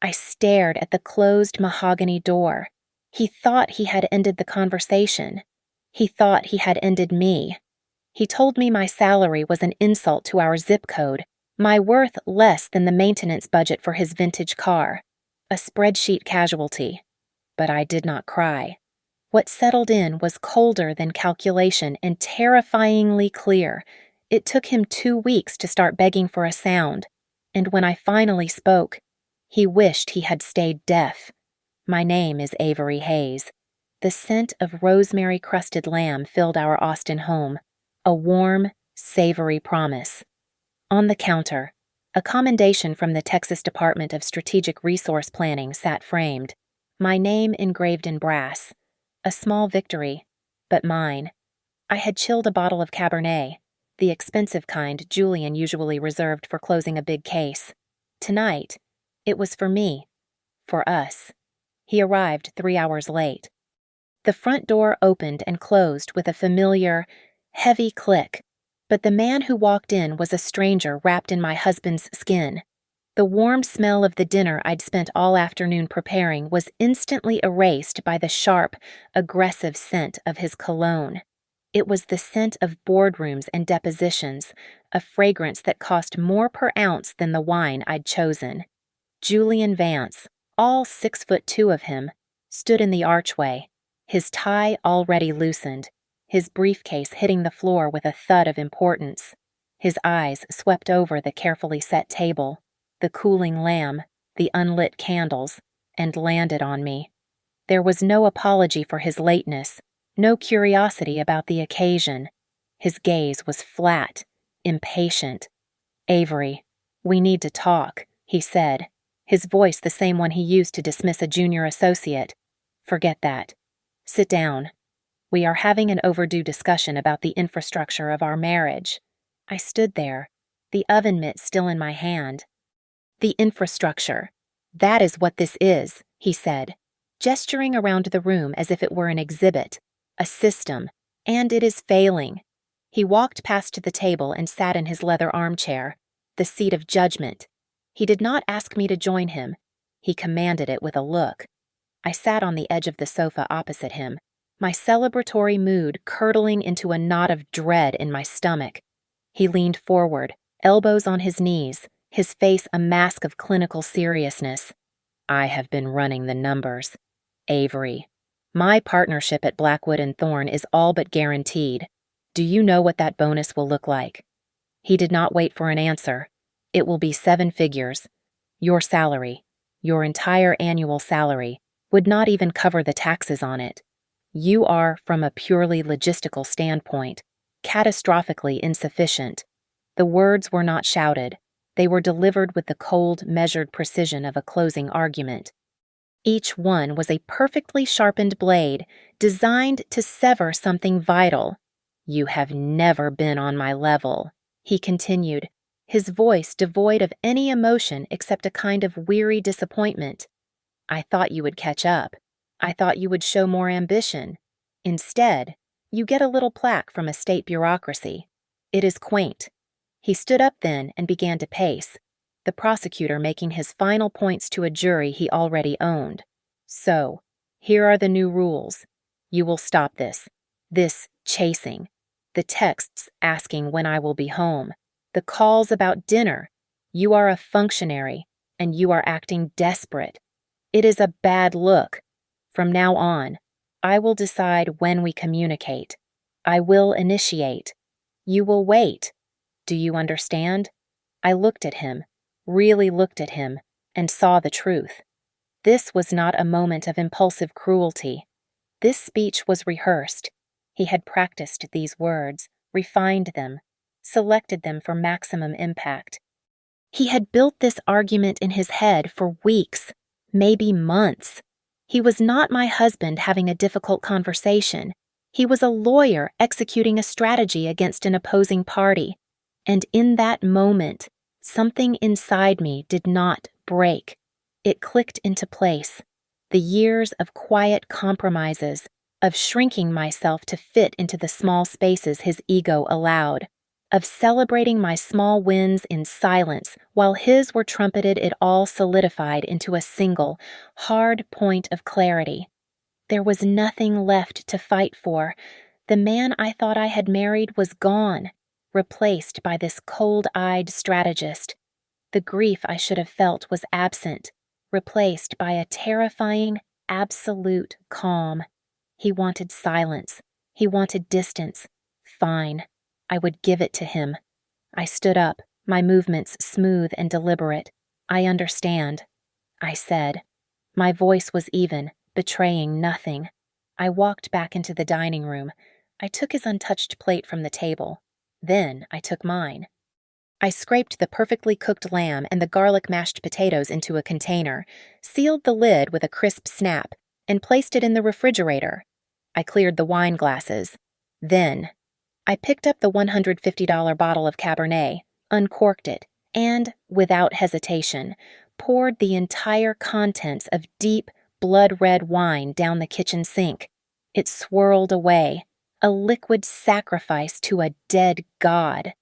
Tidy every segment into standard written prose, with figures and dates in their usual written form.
I stared at the closed mahogany door. He thought he had ended the conversation. He thought he had ended me. He told me my salary was an insult to our zip code, my worth less than the maintenance budget for his vintage car. A spreadsheet casualty. But I did not cry. What settled in was colder than calculation and terrifyingly clear. It took him 2 weeks to start begging for a sound, and when I finally spoke, he wished he had stayed deaf. My name is Avery Hayes. The scent of rosemary-crusted lamb filled our Austin home, a warm, savory promise. On the counter, a commendation from the Texas Department of Strategic Resource Planning sat framed, my name engraved in brass. A small victory, but mine. I had chilled a bottle of Cabernet, the expensive kind Julian usually reserved for closing a big case. Tonight, it was for me. For us. He arrived 3 hours late. The front door opened and closed with a familiar, heavy click, but the man who walked in was a stranger wrapped in my husband's skin. The warm smell of the dinner I'd spent all afternoon preparing was instantly erased by the sharp, aggressive scent of his cologne. It was the scent of boardrooms and depositions, a fragrance that cost more per ounce than the wine I'd chosen. Julian Vance, all 6'2" of him, stood in the archway, his tie already loosened, his briefcase hitting the floor with a thud of importance. His eyes swept over the carefully set table, the cooling lamb, the unlit candles, and landed on me. There was no apology for his lateness, no curiosity about the occasion. His gaze was flat, impatient. "Avery, we need to talk," he said, his voice the same one he used to dismiss a junior associate. "Forget that. Sit down. We are having an overdue discussion about the infrastructure of our marriage." I stood there, the oven mitt still in my hand. "The infrastructure. That is what this is," he said, gesturing around the room as if it were an exhibit, a system, and it is failing. He walked past the table and sat in his leather armchair, the seat of judgment. He did not ask me to join him. He commanded it with a look. I sat on the edge of the sofa opposite him, my celebratory mood curdling into a knot of dread in my stomach. He leaned forward, elbows on his knees, his face a mask of clinical seriousness. "I have been running the numbers. Avery, my partnership at Blackwood and Thorne is all but guaranteed. Do you know what that bonus will look like?" He did not wait for an answer. "It will be 7 figures. Your salary, your entire annual salary, would not even cover the taxes on it. You are, from a purely logistical standpoint, catastrophically insufficient." The words were not shouted. They were delivered with the cold, measured precision of a closing argument. Each one was a perfectly sharpened blade, designed to sever something vital. "You have never been on my level," he continued, his voice devoid of any emotion except a kind of weary disappointment. "I thought you would catch up. I thought you would show more ambition. Instead, you get a little plaque from a state bureaucracy. It is quaint." He stood up then and began to pace, the prosecutor making his final points to a jury he already owned. "So, here are the new rules. You will stop this chasing, the texts asking when I will be home, the calls about dinner. You are a functionary, and you are acting desperate. It is a bad look. From now on, I will decide when we communicate. I will initiate. You will wait. Do you understand?" I looked at him, really looked at him, and saw the truth. This was not a moment of impulsive cruelty. This speech was rehearsed. He had practiced these words, refined them, selected them for maximum impact. He had built this argument in his head for weeks, maybe months. He was not my husband having a difficult conversation. He was a lawyer executing a strategy against an opposing party. And in that moment, something inside me did not break. It clicked into place. The years of quiet compromises, of shrinking myself to fit into the small spaces his ego allowed. of celebrating my small wins in silence while his were trumpeted. It all solidified into a single, hard point of clarity. There was nothing left to fight for. The man I thought I had married was gone, replaced by this cold-eyed strategist. The grief I should have felt was absent, replaced by a terrifying, absolute calm. He wanted silence. He wanted distance. Fine. I would give it to him. I stood up, my movements smooth and deliberate. I understand, I said. My voice was even, betraying nothing. I walked back into the dining room. I took his untouched plate from the table. Then I took mine. I scraped the perfectly cooked lamb and the garlic mashed potatoes into a container, sealed the lid with a crisp snap, and placed it in the refrigerator. I cleared the wine glasses. Then I picked up the $150 bottle of Cabernet, uncorked it, and, without hesitation, poured the entire contents of deep, blood-red wine down the kitchen sink. It swirled away, a liquid sacrifice to a dead god.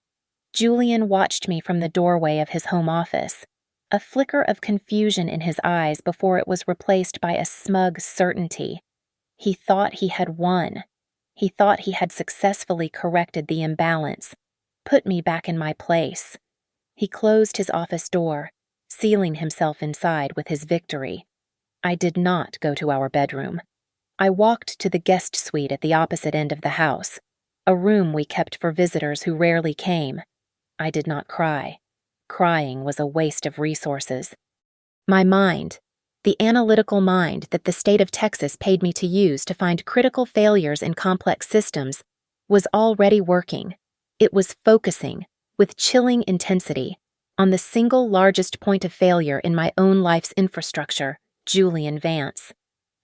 Julian watched me from the doorway of his home office, a flicker of confusion in his eyes before it was replaced by a smug certainty. He thought he had won. He thought he had successfully corrected the imbalance, put me back in my place. He closed his office door, sealing himself inside with his victory. I did not go to our bedroom. I walked to the guest suite at the opposite end of the house, a room we kept for visitors who rarely came. I did not cry. Crying was a waste of resources. My mind, the analytical mind that the state of Texas paid me to use to find critical failures in complex systems, was already working. It was focusing, with chilling intensity, on the single largest point of failure in my own life's infrastructure, Julian Vance.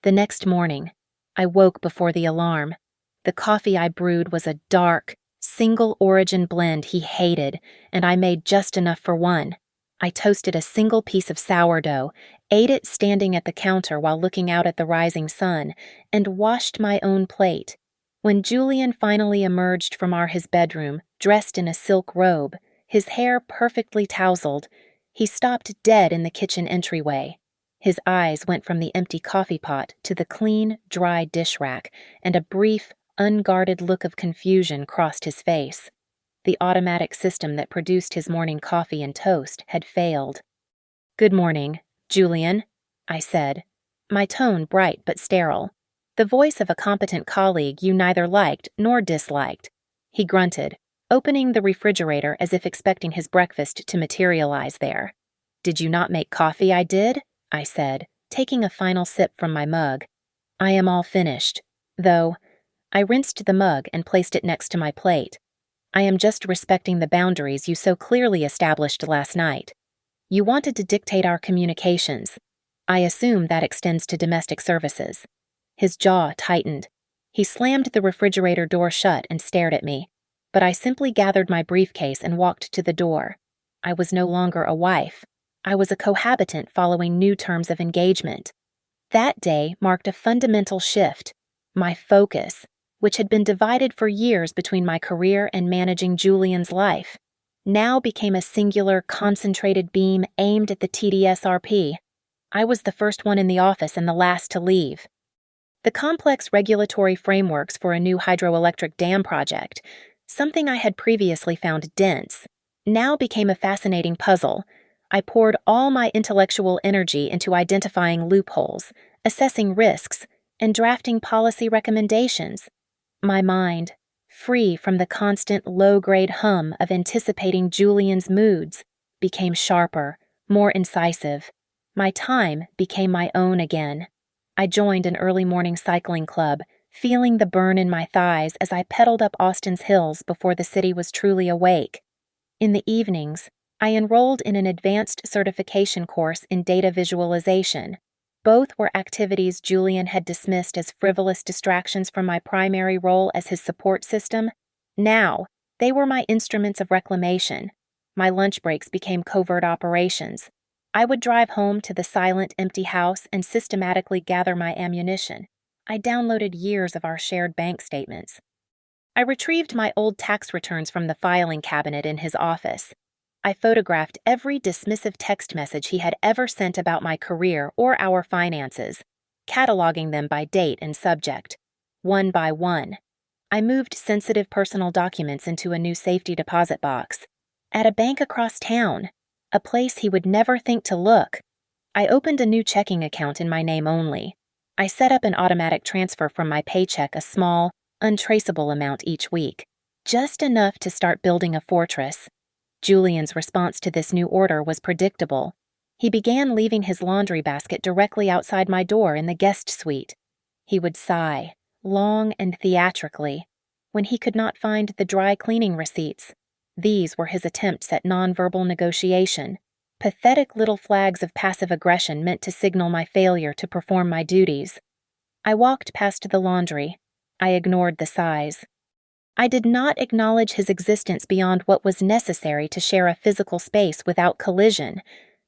The next morning, I woke before the alarm. The coffee I brewed was a dark, single-origin blend he hated, and I made just enough for one. I toasted a single piece of sourdough, ate it standing at the counter while looking out at the rising sun, and washed my own plate. When Julian finally emerged from his bedroom, dressed in a silk robe, his hair perfectly tousled, he stopped dead in the kitchen entryway. His eyes went from the empty coffee pot to the clean, dry dish rack, and a brief, unguarded look of confusion crossed his face. The automatic system that produced his morning coffee and toast had failed. "Good morning, Julian," I said, my tone bright but sterile, the voice of a competent colleague you neither liked nor disliked. He grunted, opening the refrigerator as if expecting his breakfast to materialize there. "Did you not make coffee?" "I did," I said, taking a final sip from my mug. "I am all finished, though." I rinsed the mug and placed it next to my plate. "I am just respecting the boundaries you so clearly established last night. You wanted to dictate our communications. I assume that extends to domestic services." His jaw tightened. He slammed the refrigerator door shut and stared at me, but I simply gathered my briefcase and walked to the door. I was no longer a wife. I was a cohabitant following new terms of engagement. That day marked a fundamental shift. My focus, which had been divided for years between my career and managing Julian's life, now became a singular, concentrated beam aimed at the TDSRP. I was the first one in the office and the last to leave. The complex regulatory frameworks for a new hydroelectric dam project, something I had previously found dense, now became a fascinating puzzle. I poured all my intellectual energy into identifying loopholes, assessing risks, and drafting policy recommendations. My mind, free from the constant low-grade hum of anticipating Julian's moods, became sharper, more incisive. My time became my own again. I joined an early morning cycling club, feeling the burn in my thighs as I pedaled up Austin's hills before the city was truly awake. In the evenings, I enrolled in an advanced certification course in data visualization. Both were activities Julian had dismissed as frivolous distractions from my primary role as his support system. Now, they were my instruments of reclamation. My lunch breaks became covert operations. I would drive home to the silent, empty house and systematically gather my ammunition. I downloaded years of our shared bank statements. I retrieved my old tax returns from the filing cabinet in his office. I photographed every dismissive text message he had ever sent about my career or our finances, cataloging them by date and subject. One by one, I moved sensitive personal documents into a new safety deposit box. At a bank across town, a place he would never think to look, I opened a new checking account in my name only. I set up an automatic transfer from my paycheck, a small, untraceable amount each week, just enough to start building a fortress. Julian's response to this new order was predictable. He began leaving his laundry basket directly outside my door in the guest suite. He would sigh, long and theatrically, when he could not find the dry cleaning receipts. These were his attempts at nonverbal negotiation, pathetic little flags of passive aggression meant to signal my failure to perform my duties. I walked past the laundry. I ignored the sighs. I did not acknowledge his existence beyond what was necessary to share a physical space without collision.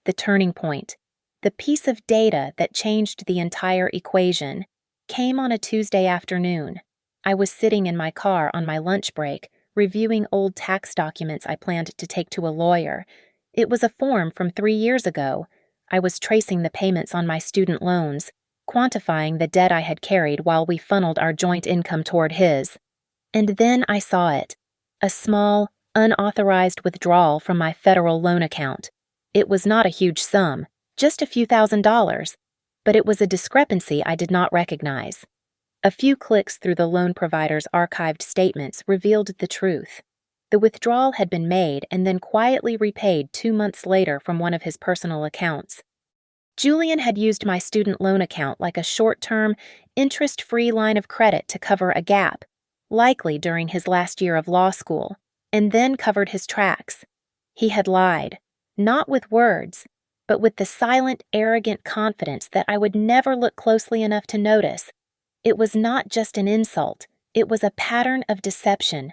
The turning point, the piece of data that changed the entire equation, came on a Tuesday afternoon. I was sitting in my car on my lunch break, reviewing old tax documents I planned to take to a lawyer. It was a form from 3 years ago. I was tracing the payments on my student loans, quantifying the debt I had carried while we funneled our joint income toward his. And then I saw it, a small, unauthorized withdrawal from my federal loan account. It was not a huge sum, just a few $1,000s, but it was a discrepancy I did not recognize. A few clicks through the loan provider's archived statements revealed the truth. The withdrawal had been made and then quietly repaid 2 months later from one of his personal accounts. Julian had used my student loan account like a short-term, interest-free line of credit to cover a gap, likely during his last year of law school, and then covered his tracks. He had lied, not with words, but with the silent, arrogant confidence that I would never look closely enough to notice. It was not just an insult, it was a pattern of deception.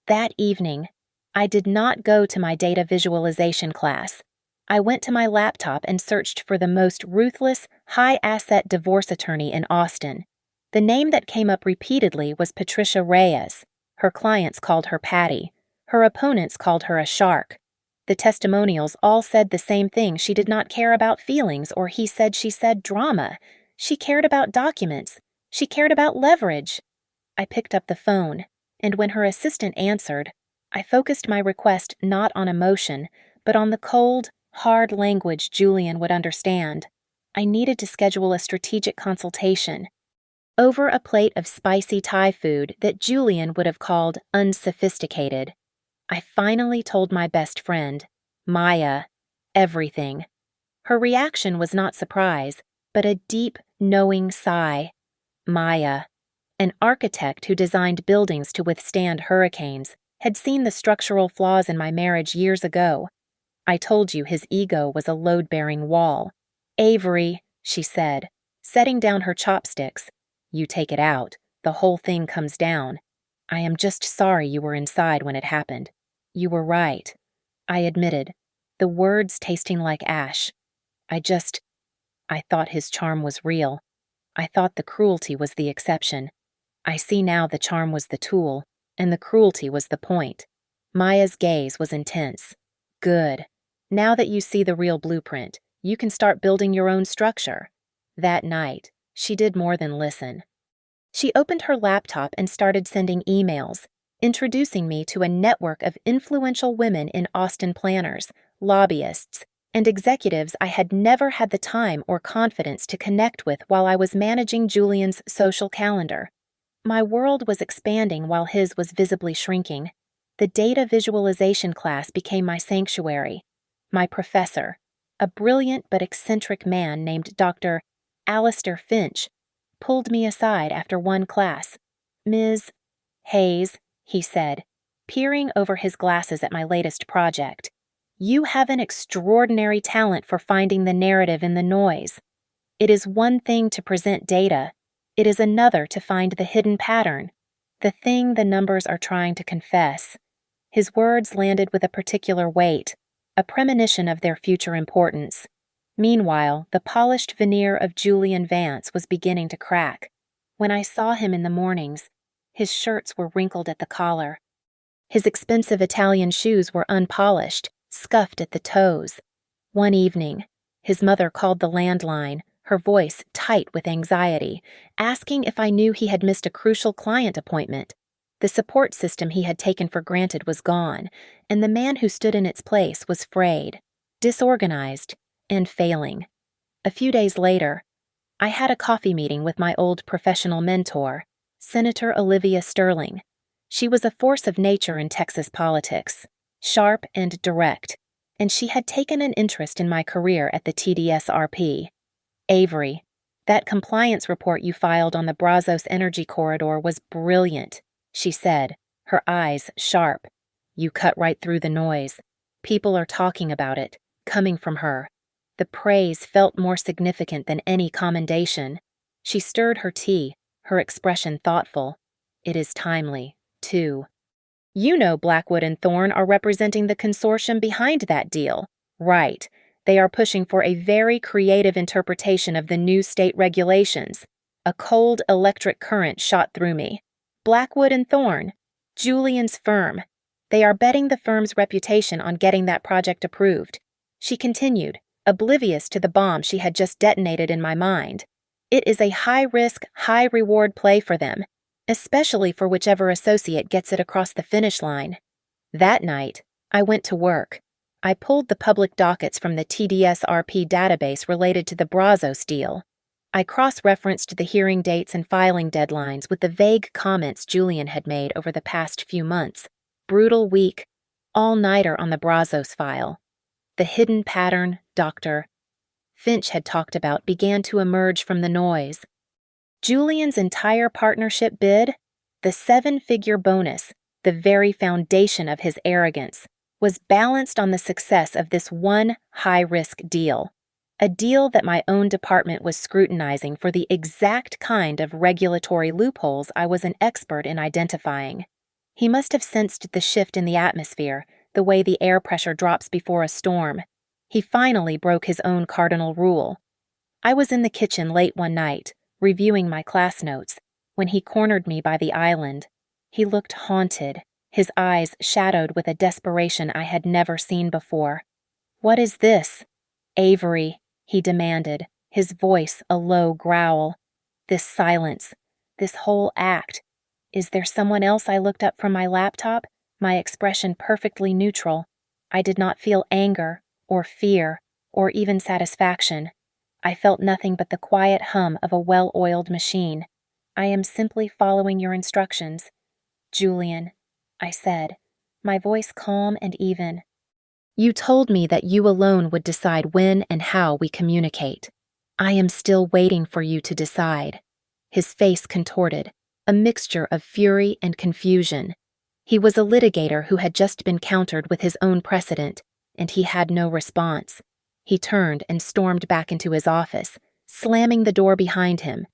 That evening, I did not go to my data visualization class. I went to my laptop and searched for the most ruthless, high-asset divorce attorney in Austin. The name that came up repeatedly was Patricia Reyes. Her clients called her Patty. Her opponents called her a shark. The testimonials all said the same thing: she did not care about feelings or he said she said drama. She cared about documents. She cared about leverage. I picked up the phone, and when her assistant answered, I focused my request not on emotion, but on the cold, hard language Julian would understand. I needed to schedule a strategic consultation. Over a plate of spicy Thai food that Julian would have called unsophisticated, I finally told my best friend, Maya, everything. Her reaction was not surprise, but a deep, knowing sigh. Maya, an architect who designed buildings to withstand hurricanes, had seen the structural flaws in my marriage years ago. I told you his ego was a load-bearing wall. Avery, she said, setting down her chopsticks, you take it out, the whole thing comes down. I am just sorry you were inside when it happened. You were right, I admitted, the words tasting like ash. I thought his charm was real. I thought the cruelty was the exception. I see now the charm was the tool, and the cruelty was the point. Maya's gaze was intense. Good. Now that you see the real blueprint, you can start building your own structure. That night, she did more than listen. She opened her laptop and started sending emails, introducing me to a network of influential women in Austin planners, lobbyists, and executives I had never had the time or confidence to connect with while I was managing Julian's social calendar. My world was expanding while his was visibly shrinking. The data visualization class became my sanctuary. My professor, a brilliant but eccentric man named Dr. Alistair Finch, pulled me aside after one class. Ms. Hayes, he said, peering over his glasses at my latest project, you have an extraordinary talent for finding the narrative in the noise. It is one thing to present data. It is another to find the hidden pattern, the thing the numbers are trying to confess. His words landed with a particular weight, a premonition of their future importance. Meanwhile, the polished veneer of Julian Vance was beginning to crack. When I saw him in the mornings, His shirts were wrinkled at the collar. His expensive Italian shoes were unpolished, scuffed at the toes. One evening, his mother called the landline, her voice tight with anxiety, asking if I knew he had missed a crucial client appointment. The support system he had taken for granted was gone, and the man who stood in its place was frayed, disorganized, and failing. A few days later, I had a coffee meeting with my old professional mentor, Senator Olivia Sterling. She was a force of nature in Texas politics, sharp and direct, and she had taken an interest in my career at the TDSRP. "Avery, that compliance report you filed on the Brazos Energy Corridor was brilliant," she said, her eyes sharp. "You cut right through the noise. People are talking about it, coming from her." The praise felt more significant than any commendation. She stirred her tea, her expression thoughtful. "It is timely, too. You know Blackwood and Thorne are representing the consortium behind that deal, right? They are pushing for a very creative interpretation of the new state regulations." A cold electric current shot through me. Blackwood and Thorne, Julian's firm. They are betting the firm's reputation on getting that project approved. She continued, oblivious to the bomb she had just detonated in my mind. "It is a high-risk, high-reward play for them, especially for whichever associate gets it across the finish line." That night, I went to work. I pulled the public dockets from the TDSRP database related to the Brazos deal. I cross-referenced the hearing dates and filing deadlines with the vague comments Julian had made over the past few months. Brutal week, all-nighter on the Brazos file. The hidden pattern Dr. Finch had talked about began to emerge from the noise. Julian's entire partnership bid, the 7-figure bonus, the very foundation of his arrogance, was balanced on the success of this one high-risk deal. A deal that my own department was scrutinizing for the exact kind of regulatory loopholes I was an expert in identifying. He must have sensed the shift in the atmosphere, the way the air pressure drops before a storm. He finally broke his own cardinal rule. I was in the kitchen late one night, reviewing my class notes, when he cornered me by the island. He looked haunted, his eyes shadowed with a desperation I had never seen before. "What is this?" "Avery," he demanded, his voice a low growl. "This silence, this whole act. Is there someone else?" I looked up from my laptop, my expression perfectly neutral. I did not feel anger, or fear, or even satisfaction. I felt nothing but the quiet hum of a well-oiled machine. "I am simply following your instructions, Julian," I said, my voice calm and even. "You told me that you alone would decide when and how we communicate. I am still waiting for you to decide." His face contorted, a mixture of fury and confusion. He was a litigator who had just been countered with his own precedent, and he had no response. He turned and stormed back into his office, slamming the door behind him.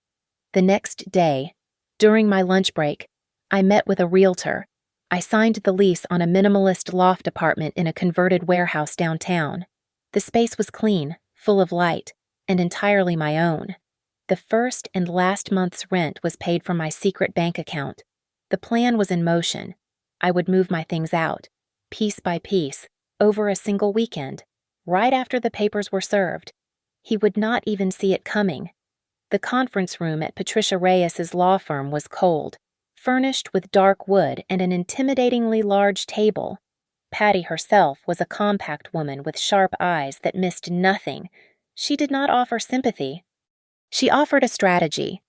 The next day, during my lunch break, I met with a realtor. I signed the lease on a minimalist loft apartment in a converted warehouse downtown. The space was clean, full of light, and entirely my own. The first and last month's rent was paid from my secret bank account. The plan was in motion. I would move my things out, piece by piece, over a single weekend, right after the papers were served. He would not even see it coming. The conference room at Patricia Reyes's law firm was cold, furnished with dark wood and an intimidatingly large table. Patty herself was a compact woman with sharp eyes that missed nothing. She did not offer sympathy. She offered a strategy.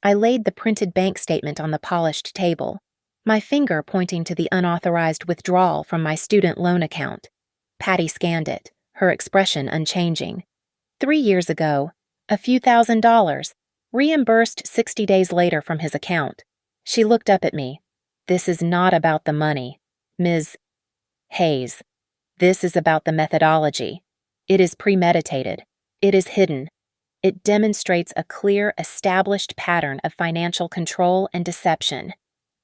I laid the printed bank statement on the polished table, my finger pointing to the unauthorized withdrawal from my student loan account. Patty scanned it, her expression unchanging. 3 years ago, a few $1,000s, reimbursed 60 days later from his account. She looked up at me. "This is not about the money, Ms. Hayes. This is about the methodology. It is premeditated. It is hidden. It demonstrates a clear, established pattern of financial control and deception.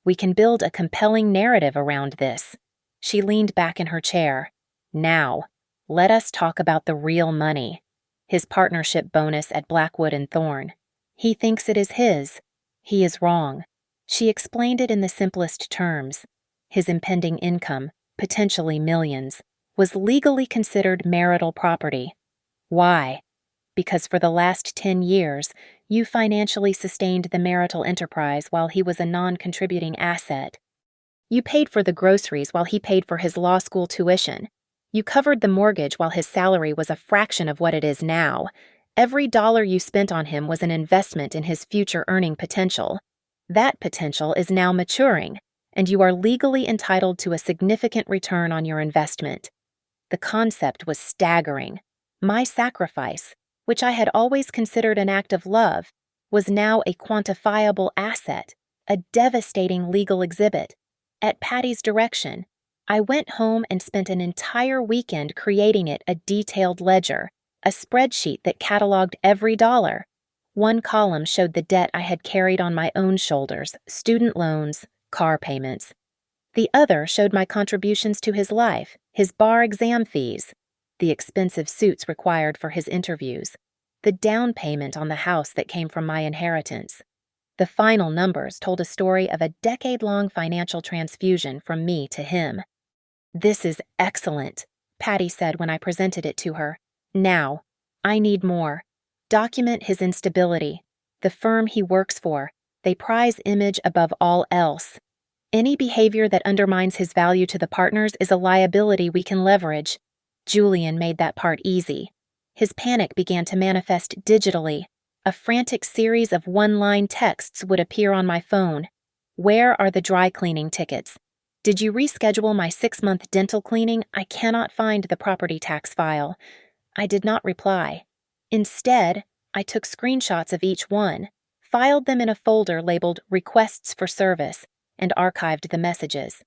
We can build a compelling narrative around this." She leaned back in her chair. "Now, let us talk about the real money. His partnership bonus at Blackwood and Thorne. He thinks it is his. He is wrong. She explained it in the simplest terms. His impending income, potentially millions, was legally considered marital property. Why? Because for the last 10 years, you financially sustained the marital enterprise while he was a non-contributing asset. You paid for the groceries while he paid for his law school tuition. You covered the mortgage while his salary was a fraction of what it is now. Every dollar you spent on him was an investment in his future earning potential. That potential is now maturing, and you are legally entitled to a significant return on your investment. The concept was staggering. My sacrifice, which I had always considered an act of love, was now a quantifiable asset, a devastating legal exhibit. At Patty's direction, I went home and spent an entire weekend creating it a detailed ledger, a spreadsheet that cataloged every dollar. One column showed the debt I had carried on my own shoulders, student loans, car payments. The other showed my contributions to his life, his bar exam fees, the expensive suits required for his interviews, the down payment on the house that came from my inheritance. The final numbers told a story of a decade-long financial transfusion from me to him. "This is excellent," Patty said when I presented it to her. "Now, I need more. Document his instability, the firm he works for. They prize image above all else. Any behavior that undermines his value to the partners is a liability we can leverage." Julian made that part easy. His panic began to manifest digitally. A frantic series of one-line texts would appear on my phone. "Where are the dry cleaning tickets? Did you reschedule my 6-month dental cleaning? I cannot find the property tax file." I did not reply. Instead, I took screenshots of each one, filed them in a folder labeled Requests for Service, and archived the messages.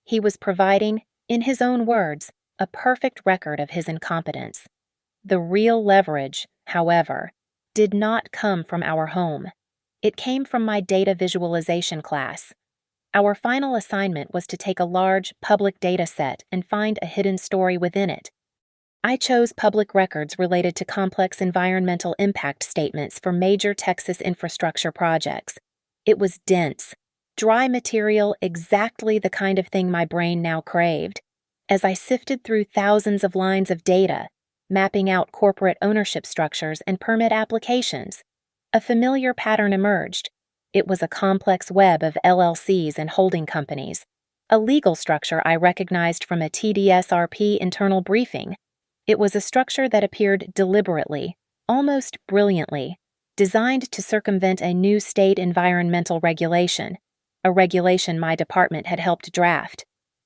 He was providing, in his own words, a perfect record of his incompetence. The real leverage, however, did not come from our home. It came from my data visualization class. Our final assignment was to take a large, public data set and find a hidden story within it. I chose public records related to complex environmental impact statements for major Texas infrastructure projects. It was dense, dry material, exactly the kind of thing my brain now craved. As I sifted through thousands of lines of data, mapping out corporate ownership structures and permit applications, a familiar pattern emerged. It was a complex web of LLCs and holding companies, a legal structure I recognized from a TDSRP internal briefing. It was a structure that appeared deliberately, almost brilliantly, designed to circumvent a new state environmental regulation, a regulation my department had helped draft.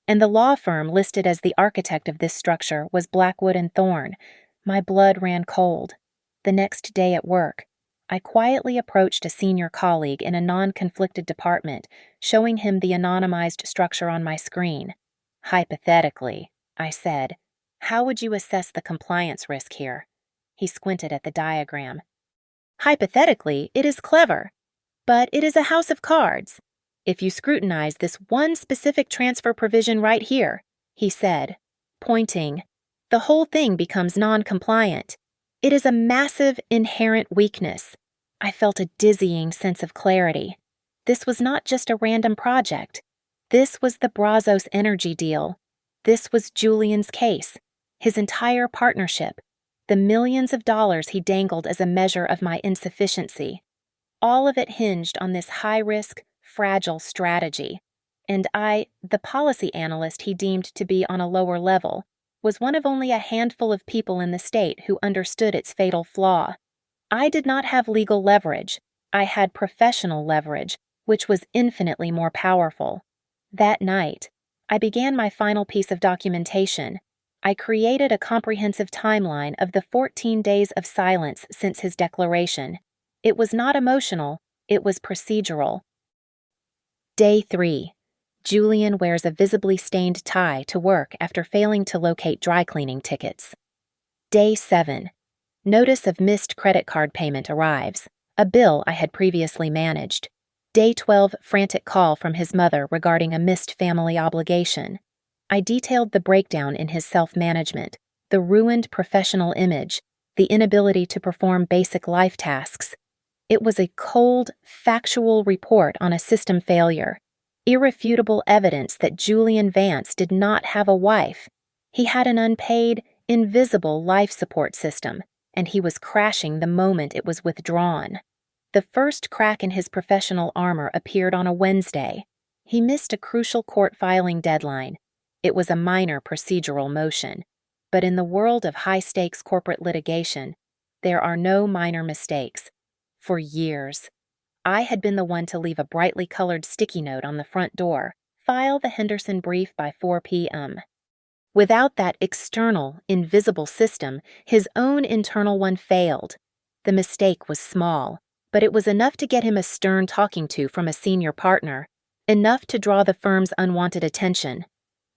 And the law firm listed as the architect of this structure was Blackwood and Thorne. My blood ran cold. The next day at work, I quietly approached a senior colleague in a non-conflicted department, showing him the anonymized structure on my screen. "Hypothetically," I said, "how would you assess the compliance risk here?" He squinted at the diagram. "Hypothetically, it is clever, but it is a house of cards. If you scrutinize this one specific transfer provision right here," he said, pointing, "the whole thing becomes non-compliant. It is a massive inherent weakness." I felt a dizzying sense of clarity. This was not just a random project. This was the Brazos Energy deal. This was Julian's case, his entire partnership, the millions of dollars he dangled as a measure of my insufficiency. All of it hinged on this high-risk, fragile strategy. And I, the policy analyst he deemed to be on a lower level, was one of only a handful of people in the state who understood its fatal flaw. I did not have legal leverage. I had professional leverage, which was infinitely more powerful. That night, I began my final piece of documentation. I created a comprehensive timeline of the 14 days of silence since his declaration. It was not emotional, it was procedural. Day 3. Julian wears a visibly stained tie to work after failing to locate dry cleaning tickets. Day 7. Notice of missed credit card payment arrives, a bill I had previously managed. Day 12. Frantic call from his mother regarding a missed family obligation. I detailed the breakdown in his self-management, the ruined professional image, the inability to perform basic life tasks. It was a cold, factual report on a system failure, irrefutable evidence that Julian Vance did not have a wife. He had an unpaid, invisible life support system, and he was crashing the moment it was withdrawn. The first crack in his professional armor appeared on a Wednesday. He missed a crucial court filing deadline. It was a minor procedural motion. But in the world of high-stakes corporate litigation, there are no minor mistakes. For years, I had been the one to leave a brightly colored sticky note on the front door, "File the Henderson brief by 4 p.m." Without that external, invisible system, his own internal one failed. The mistake was small, but it was enough to get him a stern talking to from a senior partner, enough to draw the firm's unwanted attention.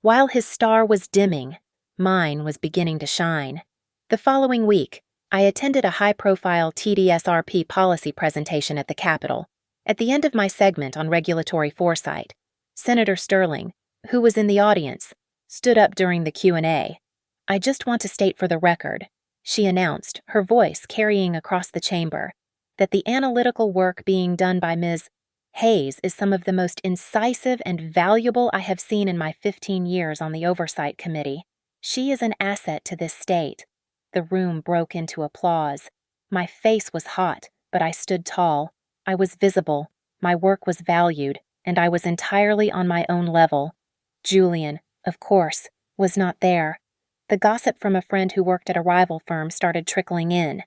While his star was dimming, mine was beginning to shine. The following week, I attended a high-profile TDSRP policy presentation at the Capitol. At the end of my segment on regulatory foresight, Senator Sterling, who was in the audience, stood up during the Q&A. "I just want to state for the record," she announced, her voice carrying across the chamber, "that the analytical work being done by Ms. Hayes is some of the most incisive and valuable I have seen in my 15 years on the Oversight Committee. She is an asset to this state." The room broke into applause. My face was hot, but I stood tall. I was visible, my work was valued, and I was entirely on my own level. Julian, of course, was not there. The gossip from a friend who worked at a rival firm started trickling in.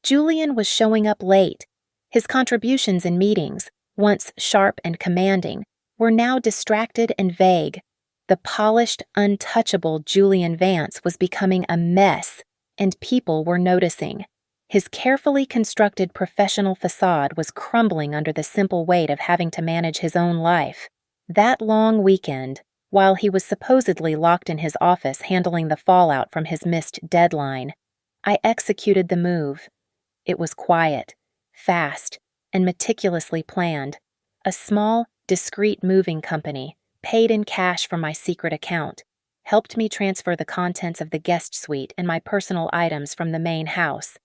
Julian was showing up late. His contributions in meetings, once sharp and commanding, were now distracted and vague. The polished, untouchable Julian Vance was becoming a mess, and people were noticing. His carefully constructed professional facade was crumbling under the simple weight of having to manage his own life. That long weekend, while he was supposedly locked in his office handling the fallout from his missed deadline, I executed the move. It was quiet, fast, and meticulously planned. A small, discreet moving company, paid in cash from my secret account, helped me transfer the contents of the guest suite and my personal items from the main house.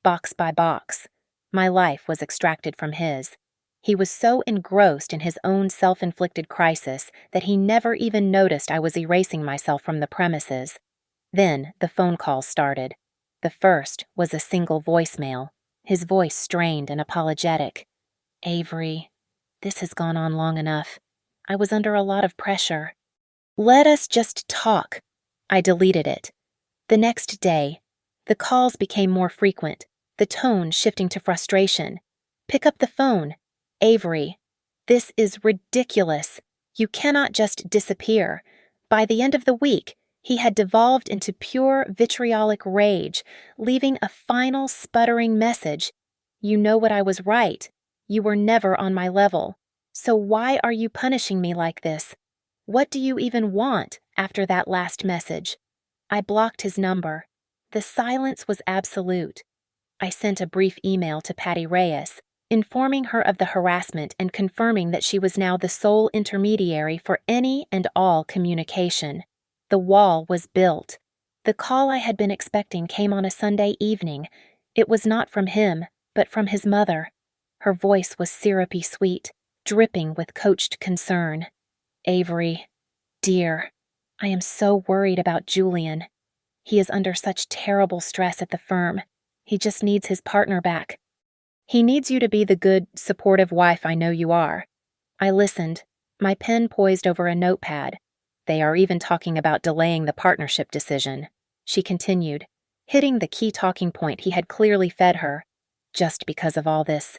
Box by box, my life was extracted from his. He was so engrossed in his own self-inflicted crisis that he never even noticed I was erasing myself from the premises. Then the phone calls started. The first was a single voicemail, his voice strained and apologetic. "Avery, this has gone on long enough. I was under a lot of pressure. Let us just talk." I deleted it. The next day, the calls became more frequent, the tone shifting to frustration. "Pick up the phone. Avery, this is ridiculous. You cannot just disappear." By the end of the week, he had devolved into pure vitriolic rage, leaving a final sputtering message. "You know what I was right. You were never on my level. So why are you punishing me like this? What do you even want after that last message?" I blocked his number. The silence was absolute. I sent a brief email to Patty Reyes, informing her of the harassment and confirming that she was now the sole intermediary for any and all communication. The wall was built. The call I had been expecting came on a Sunday evening. It was not from him, but from his mother. Her voice was syrupy sweet, dripping with coached concern. "Avery, dear, I am so worried about Julian. He is under such terrible stress at the firm. He just needs his partner back. He needs you to be the good, supportive wife I know you are." I listened, my pen poised over a notepad. "They are even talking about delaying the partnership decision," she continued, hitting the key talking point he had clearly fed her. "Just because of all this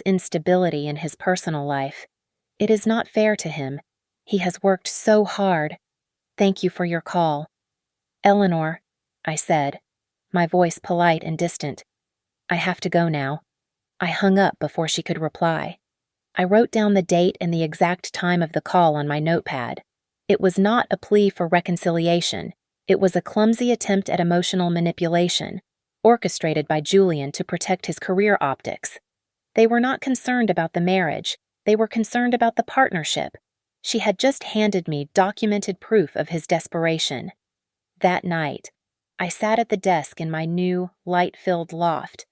instability in his personal life. It is not fair to him. He has worked so hard. Thank you for your call." "Eleanor," I said, my voice polite and distant, "I have to go now." I hung up before she could reply. I wrote down the date and the exact time of the call on my notepad. It was not a plea for reconciliation. It was a clumsy attempt at emotional manipulation, orchestrated by Julian to protect his career optics. They were not concerned about the marriage. They were concerned about the partnership. She had just handed me documented proof of his desperation. That night, I sat at the desk in my new, light-filled loft.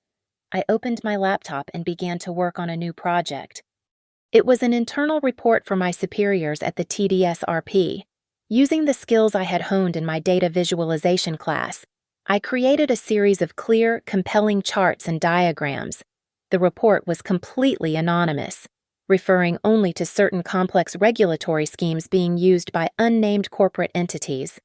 I opened my laptop and began to work on a new project. It was an internal report for my superiors at the TDSRP. Using the skills I had honed in my data visualization class, I created a series of clear, compelling charts and diagrams. The report was completely anonymous, referring only to certain complex regulatory schemes being used by unnamed corporate entities.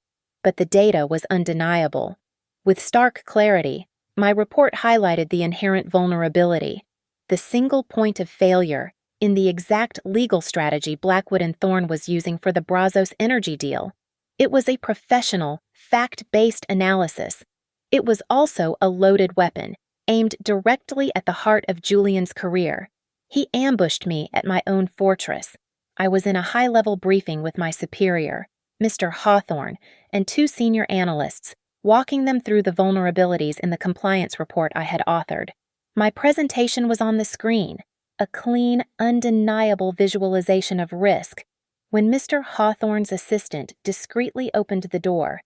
But the data was undeniable. With stark clarity, my report highlighted the inherent vulnerability, the single point of failure, in the exact legal strategy Blackwood and Thorne was using for the Brazos Energy deal. It was a professional, fact-based analysis. It was also a loaded weapon, aimed directly at the heart of Julian's career. He ambushed me at my own fortress. I was in a high-level briefing with my superior, Mr. Hawthorne, and two senior analysts, walking them through the vulnerabilities in the compliance report I had authored. My presentation was on the screen, a clean, undeniable visualization of risk, when Mr. Hawthorne's assistant discreetly opened the door.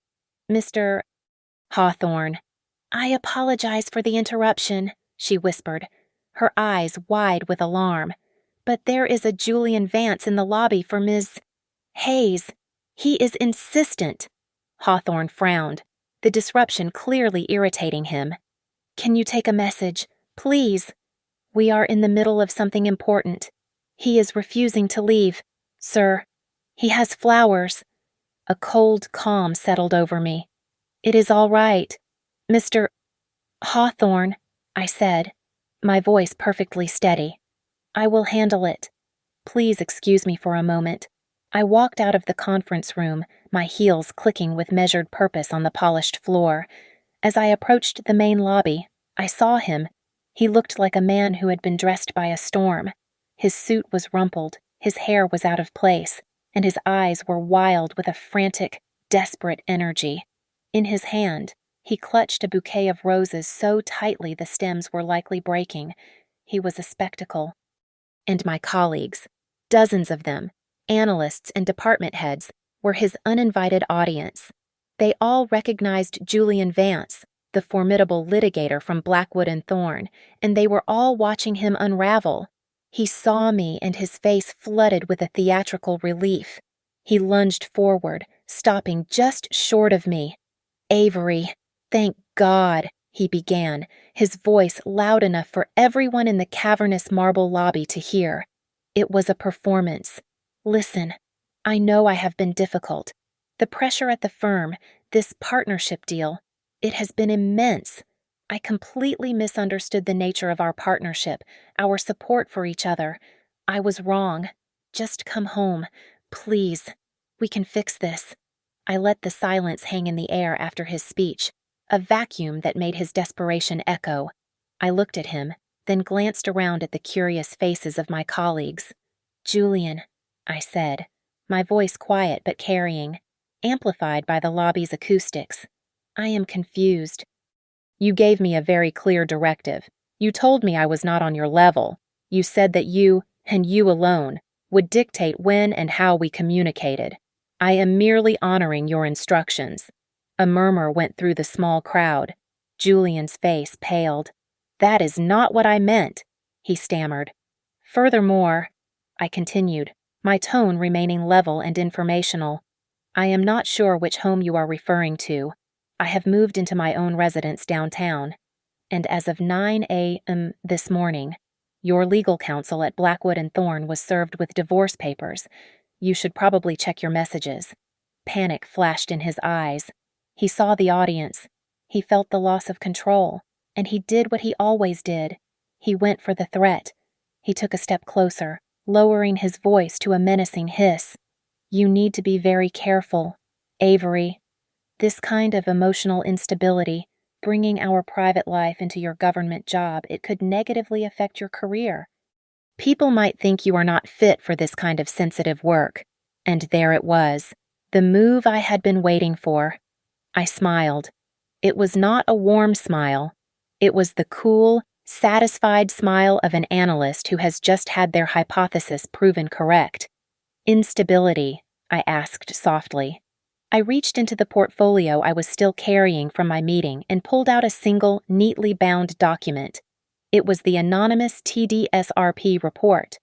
Mr. Hawthorne, "I apologize for the interruption," she whispered, her eyes wide with alarm. "But there is a Julian Vance in the lobby for Ms. Hayes. He is insistent." Hawthorne frowned, the disruption clearly irritating him. "Can you take a message, please? We are in the middle of something important. He is refusing to leave, sir. He has flowers." A cold calm settled over me. "It is all right, Mr. Hawthorne," I said, my voice perfectly steady. "I will handle it. Please excuse me for a moment." I walked out of the conference room, my heels clicking with measured purpose on the polished floor. As I approached the main lobby, I saw him. He looked like a man who had been dressed by a storm. His suit was rumpled, his hair was out of place, and his eyes were wild with a frantic, desperate energy. In his hand, he clutched a bouquet of roses so tightly the stems were likely breaking. He was a spectacle. And my colleagues, dozens of them, analysts and department heads, were his uninvited audience. They all recognized Julian Vance, the formidable litigator from Blackwood and Thorne, and they were all watching him unravel. He saw me and his face flooded with a theatrical relief. He lunged forward, stopping just short of me. "Avery, thank God," he began, his voice loud enough for everyone in the cavernous marble lobby to hear. "It was a performance. Listen, I know I have been difficult. The pressure at the firm, this partnership deal, it has been immense. I completely misunderstood the nature of our partnership, our support for each other. I was wrong. Just come home, please. We can fix this." I let the silence hang in the air after his speech, a vacuum that made his desperation echo. I looked at him, then glanced around at the curious faces of my colleagues. "Julian," I said, my voice quiet but carrying, amplified by the lobby's acoustics. "I am confused." "You gave me a very clear directive. You told me I was not on your level. You said that you, and you alone, would dictate when and how we communicated. I am merely honoring your instructions." A murmur went through the small crowd. Julian's face paled. "That is not what I meant," he stammered. "Furthermore," I continued, my tone remaining level and informational, "I am not sure which home you are referring to. I have moved into my own residence downtown, and as of 9 a.m. this morning, your legal counsel at Blackwood and Thorne was served with divorce papers. You should probably check your messages." Panic flashed in his eyes. He saw the audience. He felt the loss of control, and he did what he always did. He went for the threat. He took a step closer, lowering his voice to a menacing hiss. "You need to be very careful, Avery. This kind of emotional instability, bringing our private life into your government job, it could negatively affect your career. People might think you are not fit for this kind of sensitive work." And there it was, the move I had been waiting for. I smiled. It was not a warm smile. It was the cool, satisfied smile of an analyst who has just had their hypothesis proven correct. "Instability?" I asked softly. I reached into the portfolio I was still carrying from my meeting and pulled out a single, neatly bound document. It was the anonymous TDSRP report.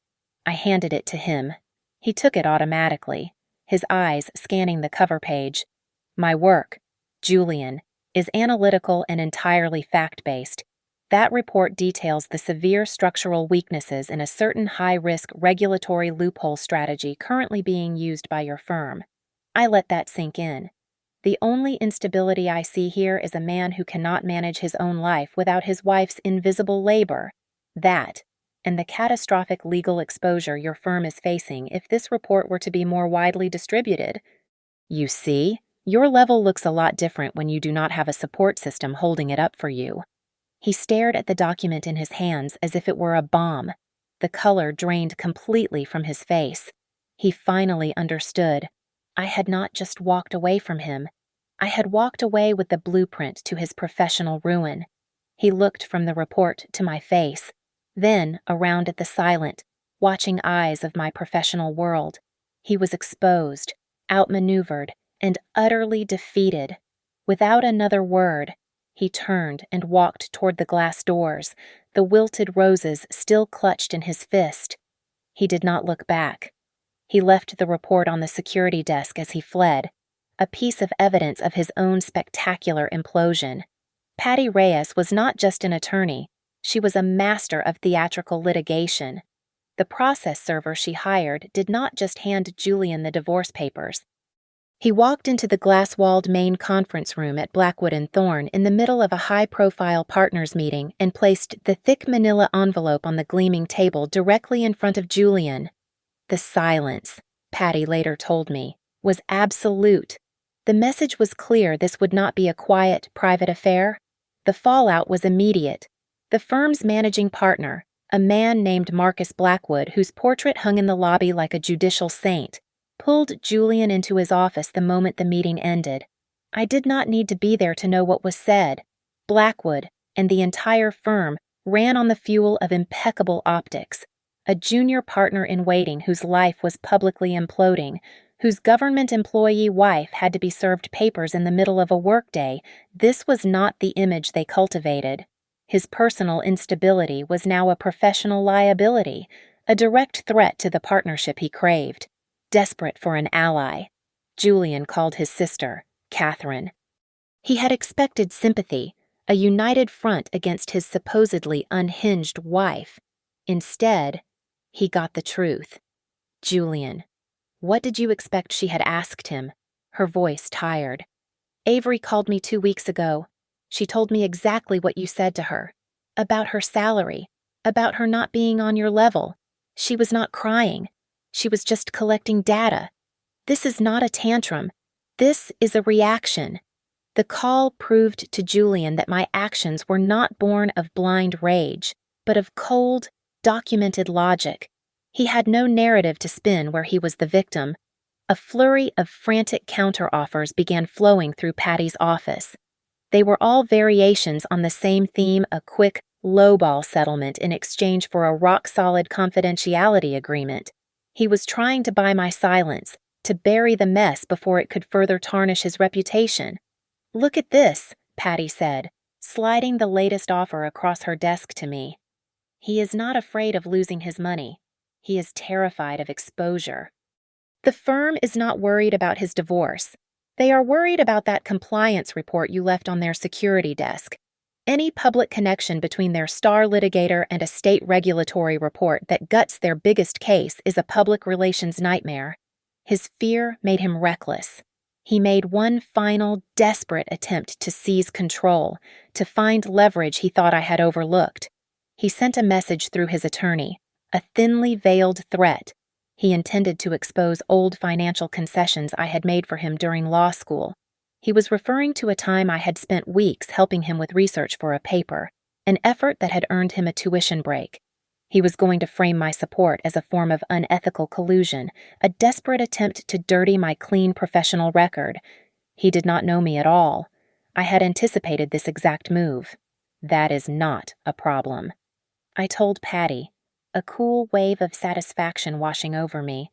I handed it to him. He took it automatically, his eyes scanning the cover page. My work, Julian, is analytical and entirely fact-based. That report details the severe structural weaknesses in a certain high-risk regulatory loophole strategy currently being used by your firm. I let that sink in. The only instability I see here is a man who cannot manage his own life without his wife's invisible labor. That, and the catastrophic legal exposure your firm is facing if this report were to be more widely distributed. You see, your level looks a lot different when you do not have a support system holding it up for you. He stared at the document in his hands as if it were a bomb. The color drained completely from his face. He finally understood. I had not just walked away from him. I had walked away with the blueprint to his professional ruin. He looked from the report to my face, then around at the silent, watching eyes of my professional world. He was exposed, outmaneuvered, and utterly defeated. Without another word, he turned and walked toward the glass doors, the wilted roses still clutched in his fist. He did not look back. He left the report on the security desk as he fled, a piece of evidence of his own spectacular implosion. Patty Reyes was not just an attorney, she was a master of theatrical litigation. The process server she hired did not just hand Julian the divorce papers. He walked into the glass-walled main conference room at Blackwood and Thorne in the middle of a high-profile partners meeting and placed the thick manila envelope on the gleaming table directly in front of Julian. The silence, Patty later told me, was absolute. The message was clear this would not be a quiet, private affair. The fallout was immediate. The firm's managing partner, a man named Marcus Blackwood, whose portrait hung in the lobby like a judicial saint, pulled Julian into his office the moment the meeting ended. I did not need to be there to know what was said. Blackwood and the entire firm ran on the fuel of impeccable optics. A junior partner in waiting whose life was publicly imploding, whose government employee wife had to be served papers in the middle of a workday, this was not the image they cultivated. His personal instability was now a professional liability, a direct threat to the partnership he craved. Desperate for an ally, Julian called his sister, Catherine. He had expected sympathy, a united front against his supposedly unhinged wife. Instead, he got the truth. Julian. What did you expect she had asked him? Her voice tired. Avery called me 2 weeks ago. She told me exactly what you said to her. About her salary. About her not being on your level. She was not crying. She was just collecting data. This is not a tantrum. This is a reaction. The call proved to Julian that my actions were not born of blind rage, but of cold, documented logic. He had no narrative to spin where he was the victim. A flurry of frantic counteroffers began flowing through Patty's office. They were all variations on the same theme, a quick, lowball settlement in exchange for a rock-solid confidentiality agreement. He was trying to buy my silence, to bury the mess before it could further tarnish his reputation. Look at this, Patty said, sliding the latest offer across her desk to me. He is not afraid of losing his money. He is terrified of exposure. The firm is not worried about his divorce. They are worried about that compliance report you left on their security desk. Any public connection between their star litigator and a state regulatory report that guts their biggest case is a public relations nightmare. His fear made him reckless. He made one final, desperate attempt to seize control, to find leverage he thought I had overlooked. He sent a message through his attorney, a thinly veiled threat. He intended to expose old financial concessions I had made for him during law school. He was referring to a time I had spent weeks helping him with research for a paper, an effort that had earned him a tuition break. He was going to frame my support as a form of unethical collusion, a desperate attempt to dirty my clean professional record. He did not know me at all. I had anticipated this exact move. That is not a problem. I told Patty, a cool wave of satisfaction washing over me.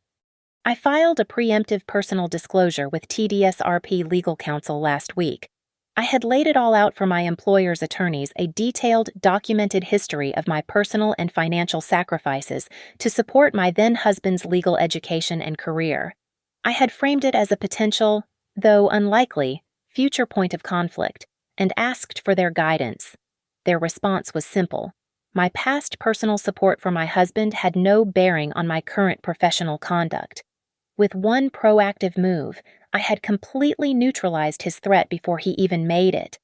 I filed a preemptive personal disclosure with TDSRP legal counsel last week. I had laid it all out for my employer's attorneys, a detailed, documented history of my personal and financial sacrifices to support my then-husband's legal education and career. I had framed it as a potential, though unlikely, future point of conflict, and asked for their guidance. Their response was simple. My past personal support for my husband had no bearing on my current professional conduct. With one proactive move, I had completely neutralized his threat before he even made it.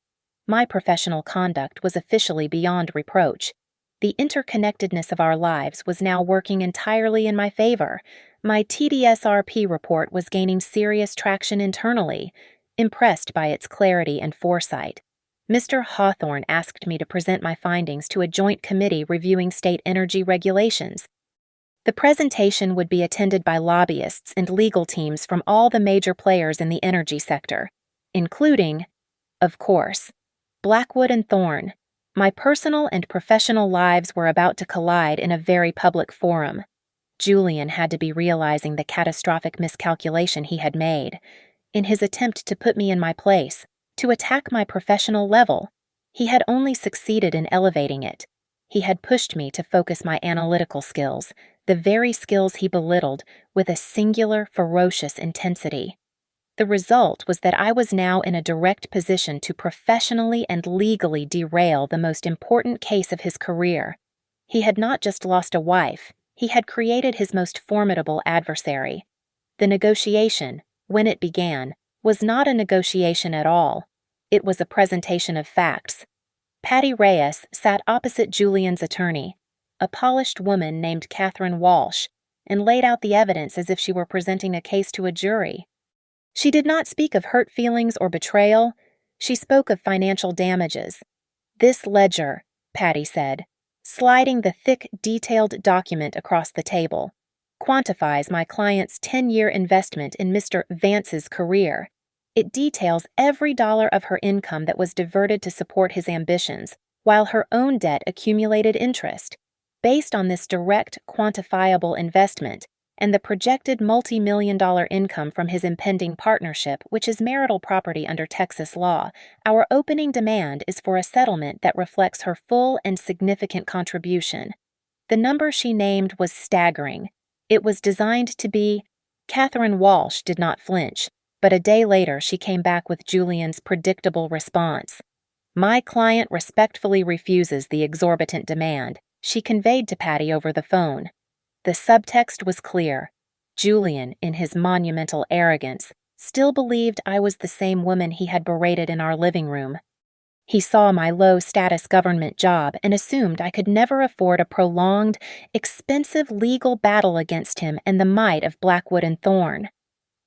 My professional conduct was officially beyond reproach. The interconnectedness of our lives was now working entirely in my favor. My TDSRP report was gaining serious traction internally, impressed by its clarity and foresight. Mr. Hawthorne asked me to present my findings to a joint committee reviewing state energy regulations. The presentation would be attended by lobbyists and legal teams from all the major players in the energy sector, including, of course, Blackwood and Thorne. My personal and professional lives were about to collide in a very public forum. Julian had to be realizing the catastrophic miscalculation he had made. In his attempt to put me in my place, to attack my professional level, he had only succeeded in elevating it. He had pushed me to focus my analytical skills, the very skills he belittled, with a singular, ferocious intensity. The result was that I was now in a direct position to professionally and legally derail the most important case of his career. He had not just lost a wife, he had created his most formidable adversary. The negotiation, when it began, was not a negotiation at all. It was a presentation of facts. Patty Reyes sat opposite Julian's attorney, a polished woman named Catherine Walsh, and laid out the evidence as if she were presenting a case to a jury. She did not speak of hurt feelings or betrayal. She spoke of financial damages. "This ledger," Patty said, sliding the thick, detailed document across the table, "quantifies my client's 10-year investment in Mr. Vance's career. It details every dollar of her income that was diverted to support his ambitions, while her own debt accumulated interest. Based on this direct, quantifiable investment, and the projected multi-million-dollar income from his impending partnership, which is marital property under Texas law, our opening demand is for a settlement that reflects her full and significant contribution." The number she named was staggering. It was designed to be— Catherine Walsh did not flinch, but a day later she came back with Julian's predictable response. "My client respectfully refuses the exorbitant demand," she conveyed to Patty over the phone. The subtext was clear. Julian, in his monumental arrogance, still believed I was the same woman he had berated in our living room. He saw my low-status government job and assumed I could never afford a prolonged, expensive legal battle against him and the might of Blackwood and Thorne.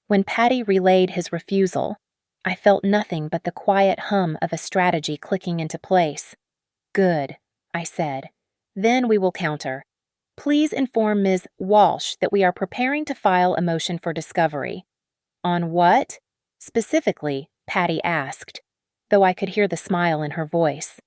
When Patty relayed his refusal, I felt nothing but the quiet hum of a strategy clicking into place. "Good," I said. "Then we will counter. Please inform Ms. Walsh that we are preparing to file a motion for discovery." "On what?" specifically, Patty asked, though I could hear the smile in her voice.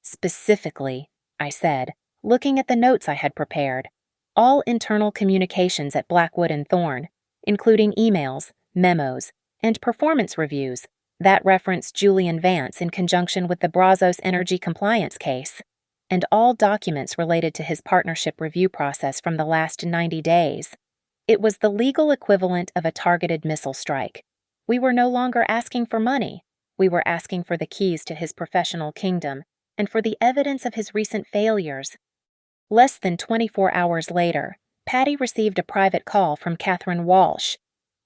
"Specifically," I said, looking at the notes I had prepared. "All internal communications at Blackwood and Thorne, including emails, memos, and performance reviews that reference Julian Vance in conjunction with the Brazos Energy Compliance case, and all documents related to his partnership review process from the last 90 days. It was the legal equivalent of a targeted missile strike. We were no longer asking for money. We were asking for the keys to his professional kingdom and for the evidence of his recent failures." Less than 24 hours later, Patty received a private call from Catherine Walsh.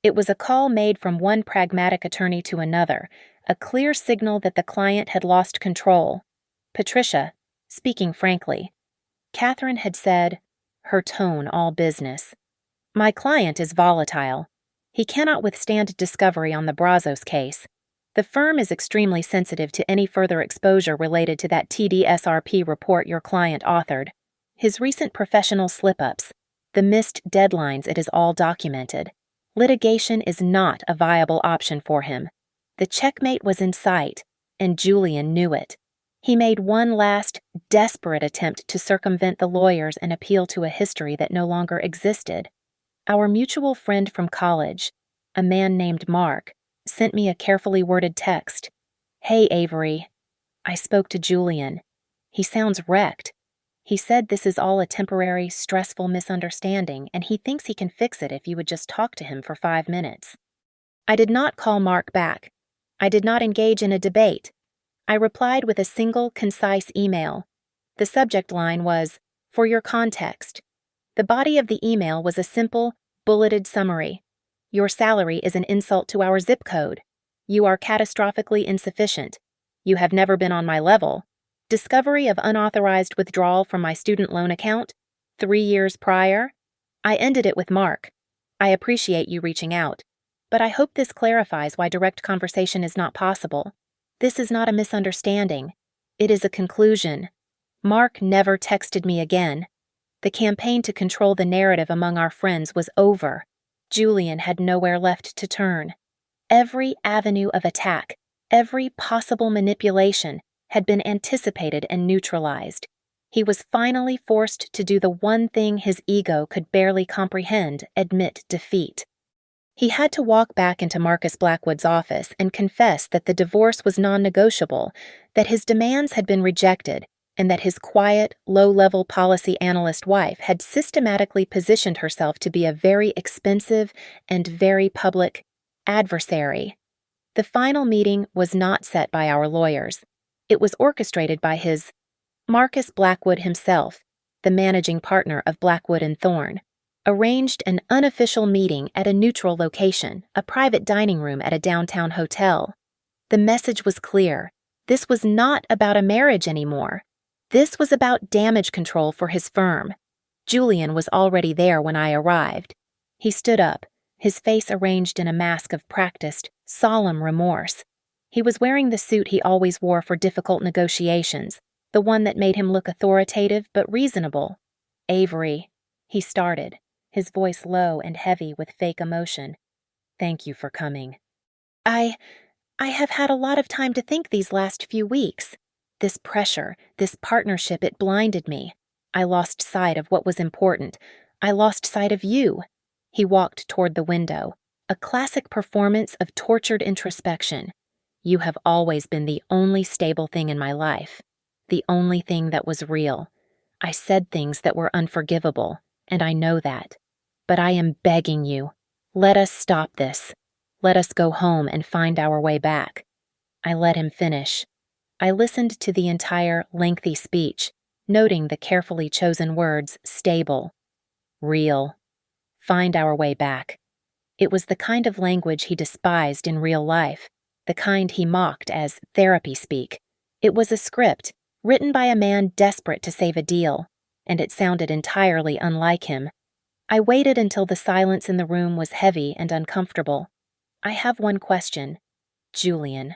It was a call made from one pragmatic attorney to another, a clear signal that the client had lost control. "Patricia, speaking frankly," Catherine had said, her tone all business, "my client is volatile. He cannot withstand discovery on the Brazos case. The firm is extremely sensitive to any further exposure related to that TDSRP report your client authored. His recent professional slip-ups, the missed deadlines, it is all documented. Litigation is not a viable option for him. The checkmate was in sight, and Julian knew it. He made one last, desperate attempt to circumvent the lawyers and appeal to a history that no longer existed. Our mutual friend from college, a man named Mark, sent me a carefully worded text. Hey, Avery. I spoke to Julian. He sounds wrecked. He said this is all a temporary, stressful misunderstanding, and he thinks he can fix it if you would just talk to him for 5 minutes. I did not call Mark back. I did not engage in a debate. I replied with a single, concise email. The subject line was, "For your context." The body of the email was a simple, bulleted summary. Your salary is an insult to our zip code. You are catastrophically insufficient. You have never been on my level. Discovery of unauthorized withdrawal from my student loan account 3 years prior. I ended it with Mark. I appreciate you reaching out, but I hope this clarifies why direct conversation is not possible. This is not a misunderstanding. It is a conclusion. Mark never texted me again. The campaign to control the narrative among our friends was over. Julian had nowhere left to turn. Every avenue of attack, every possible manipulation, had been anticipated and neutralized. He was finally forced to do the one thing his ego could barely comprehend: admit defeat. He had to walk back into Marcus Blackwood's office and confess that the divorce was non-negotiable, that his demands had been rejected, and that his quiet, low-level policy analyst wife had systematically positioned herself to be a very expensive and very public adversary. The final meeting was not set by our lawyers. It was orchestrated by his Marcus Blackwood himself, the managing partner of Blackwood and Thorne, arranged an unofficial meeting at a neutral location, a private dining room at a downtown hotel. The message was clear. This was not about a marriage anymore. This was about damage control for his firm. Julian was already there when I arrived. He stood up, his face arranged in a mask of practiced, solemn remorse. He was wearing the suit he always wore for difficult negotiations, the one that made him look authoritative but reasonable. "Avery," he started, his voice low and heavy with fake emotion. "Thank you for coming." I have had a lot of time to think these last few weeks. This pressure, this partnership, it blinded me. I lost sight of what was important. I lost sight of you. He walked toward the window, a classic performance of tortured introspection. You have always been the only stable thing in my life, the only thing that was real. I said things that were unforgivable, and I know that. But I am begging you, let us stop this. Let us go home and find our way back. I let him finish. I listened to the entire lengthy speech, noting the carefully chosen words stable, real, find our way back. It was the kind of language he despised in real life, the kind he mocked as therapy speak. It was a script, written by a man desperate to save a deal, and it sounded entirely unlike him. I waited until the silence in the room was heavy and uncomfortable. "I have one question, Julian,"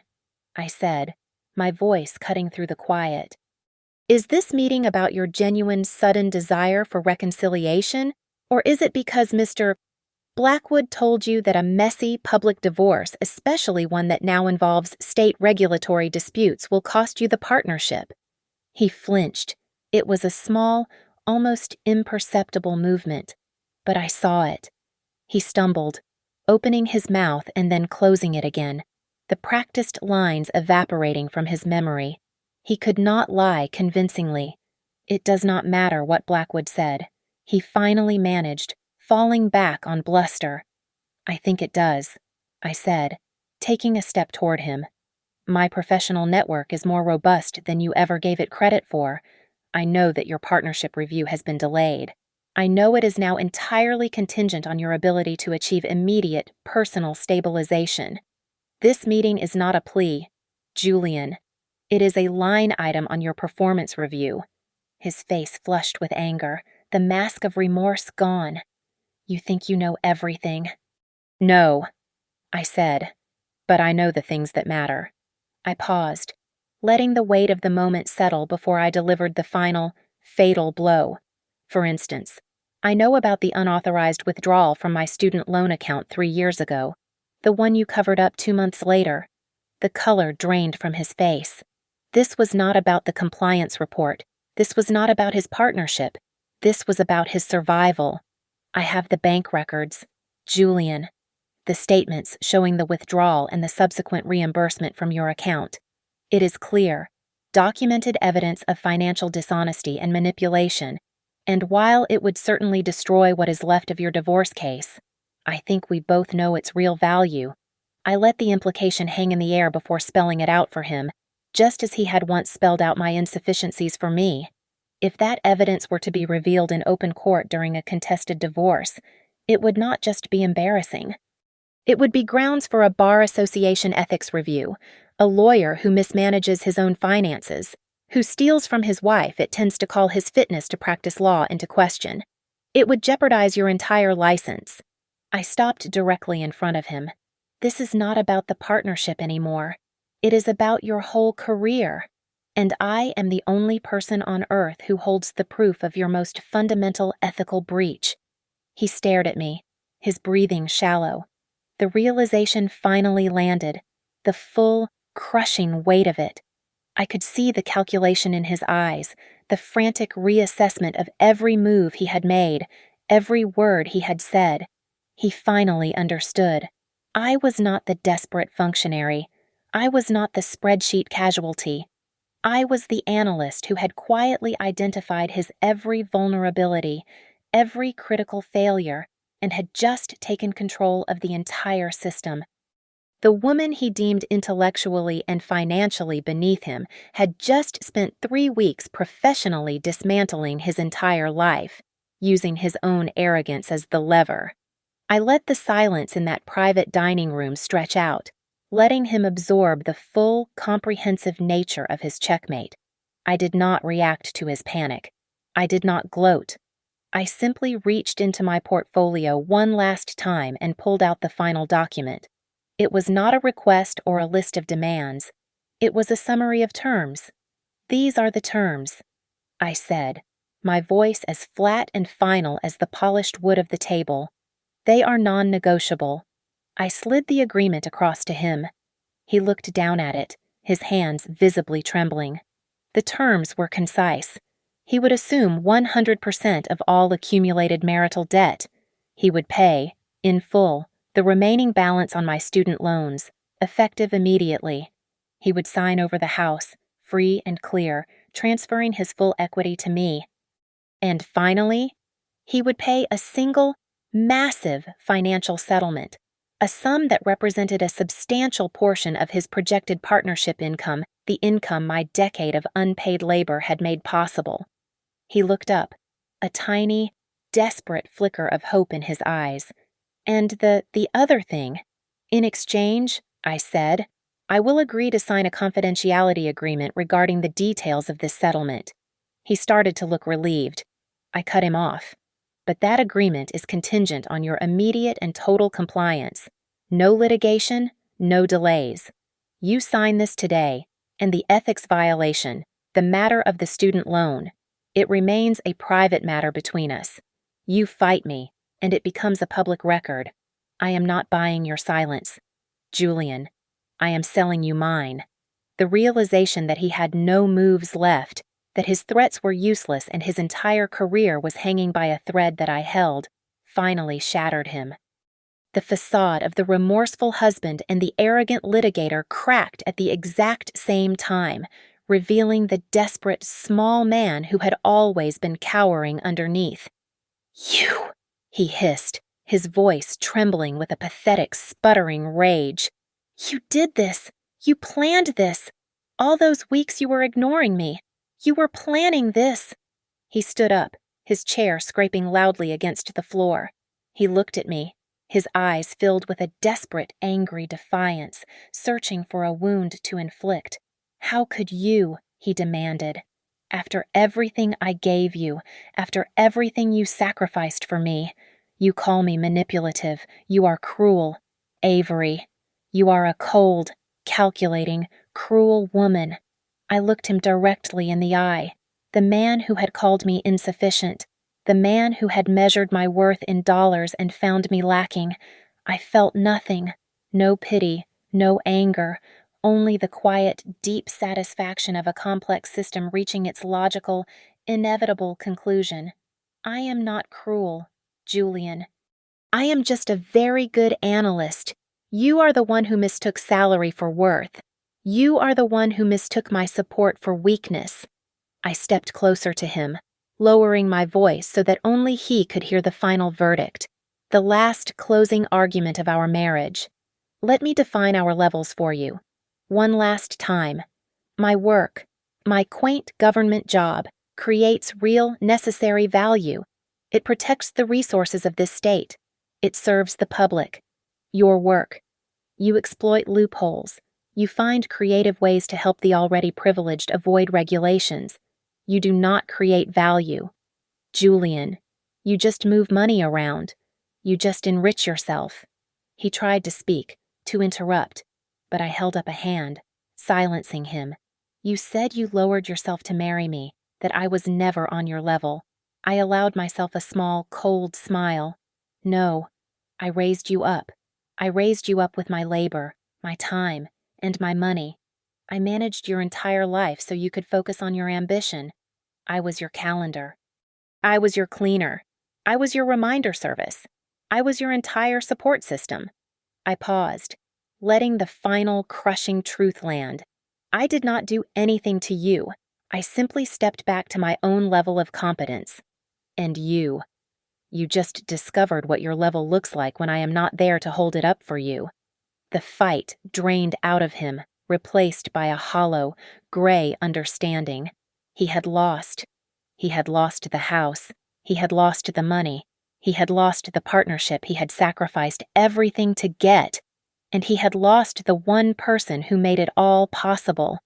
I said, my voice cutting through the quiet. "Is this meeting about your genuine, sudden desire for reconciliation, or is it because Mr. Blackwood told you that a messy public divorce, especially one that now involves state regulatory disputes, will cost you the partnership?" He flinched. It was a small, almost imperceptible movement, but I saw it. He stumbled, opening his mouth and then closing it again, the practiced lines evaporating from his memory. He could not lie convincingly. It does not matter what Blackwood said. He finally managed, falling back on bluster. "I think it does," I said, taking a step toward him. "My professional network is more robust than you ever gave it credit for. I know that your partnership review has been delayed. I know it is now entirely contingent on your ability to achieve immediate, personal stabilization. This meeting is not a plea, Julian. It is a line item on your performance review." His face flushed with anger, the mask of remorse gone. "You think you know everything?" "No," I said, "but I know the things that matter." I paused, letting the weight of the moment settle before I delivered the final, fatal blow. For instance, I know about the unauthorized withdrawal from my student loan account 3 years ago, the one you covered up 2 months later. The color drained from his face. This was not about the compliance report. This was not about his partnership. This was about his survival. I have the bank records, Julian, the statements showing the withdrawal and the subsequent reimbursement from your account. It is clear, documented evidence of financial dishonesty and manipulation, and while it would certainly destroy what is left of your divorce case, I think we both know its real value. I let the implication hang in the air before spelling it out for him, just as he had once spelled out my insufficiencies for me. If that evidence were to be revealed in open court during a contested divorce, it would not just be embarrassing. It would be grounds for a bar association ethics review, a lawyer who mismanages his own finances, who steals from his wife it tends to call his fitness to practice law into question. It would jeopardize your entire license. I stopped directly in front of him. This is not about the partnership anymore. It is about your whole career. And I am the only person on earth who holds the proof of your most fundamental ethical breach. He stared at me, his breathing shallow. The realization finally landed, the full, crushing weight of it. I could see the calculation in his eyes, the frantic reassessment of every move he had made, every word he had said. He finally understood. I was not the desperate functionary. I was not the spreadsheet casualty. I was the analyst who had quietly identified his every vulnerability, every critical failure, and had just taken control of the entire system. The woman he deemed intellectually and financially beneath him had just spent 3 weeks professionally dismantling his entire life, using his own arrogance as the lever. I let the silence in that private dining room stretch out, letting him absorb the full, comprehensive nature of his checkmate. I did not react to his panic. I did not gloat. I simply reached into my portfolio one last time and pulled out the final document. It was not a request or a list of demands. It was a summary of terms. These are the terms, I said, my voice as flat and final as the polished wood of the table. They are non-negotiable. I slid the agreement across to him. He looked down at it, his hands visibly trembling. The terms were concise. He would assume 100% of all accumulated marital debt. He would pay, in full, the remaining balance on my student loans, effective immediately. He would sign over the house, free and clear, transferring his full equity to me. And finally, he would pay a single, massive financial settlement, a sum that represented a substantial portion of his projected partnership income, the income my decade of unpaid labor had made possible. He looked up, a tiny, desperate flicker of hope in his eyes. And the other thing, in exchange, I said, I will agree to sign a confidentiality agreement regarding the details of this settlement. He started to look relieved. I cut him off. But that agreement is contingent on your immediate and total compliance. No litigation, no delays. You sign this today, and the ethics violation, the matter of the student loan, it remains a private matter between us. You fight me, and it becomes a public record. I am not buying your silence. Julian, I am selling you mine. The realization that he had no moves left, that his threats were useless and his entire career was hanging by a thread that I held, finally shattered him. The facade of the remorseful husband and the arrogant litigator cracked at the exact same time, revealing the desperate, small man who had always been cowering underneath. You, he hissed, his voice trembling with a pathetic, sputtering rage. You did this. You planned this. All those weeks you were ignoring me. You were planning this. He stood up, his chair scraping loudly against the floor. He looked at me, his eyes filled with a desperate, angry defiance, searching for a wound to inflict. How could you, he demanded, after everything I gave you, after everything you sacrificed for me? You call me manipulative. You are cruel. Avery, you are a cold, calculating, cruel woman. I looked him directly in the eye. The man who had called me insufficient, the man who had measured my worth in dollars and found me lacking. I felt nothing, no pity, no anger, only the quiet, deep satisfaction of a complex system reaching its logical, inevitable conclusion. I am not cruel, Julian. I am just a very good analyst. You are the one who mistook salary for worth. You are the one who mistook my support for weakness. I stepped closer to him, lowering my voice so that only he could hear the final verdict, the last closing argument of our marriage. Let me define our levels for you. One last time. My work, my quaint government job, creates real, necessary value. It protects the resources of this state. It serves the public. Your work. You exploit loopholes. You find creative ways to help the already privileged avoid regulations. You do not create value. Julian, you just move money around. You just enrich yourself. He tried to speak, to interrupt, but I held up a hand, silencing him. You said you lowered yourself to marry me, that I was never on your level. I allowed myself a small, cold smile. No, I raised you up. I raised you up with my labor, my time, and my money. I managed your entire life so you could focus on your ambition. I was your calendar. I was your cleaner. I was your reminder service. I was your entire support system. I paused, letting the final crushing truth land. I did not do anything to you. I simply stepped back to my own level of competence. And you just discovered what your level looks like when I am not there to hold it up for you. The fight drained out of him, replaced by a hollow, gray understanding. He had lost. He had lost the house. He had lost the money. He had lost the partnership he had sacrificed everything to get. And he had lost the one person who made it all possible.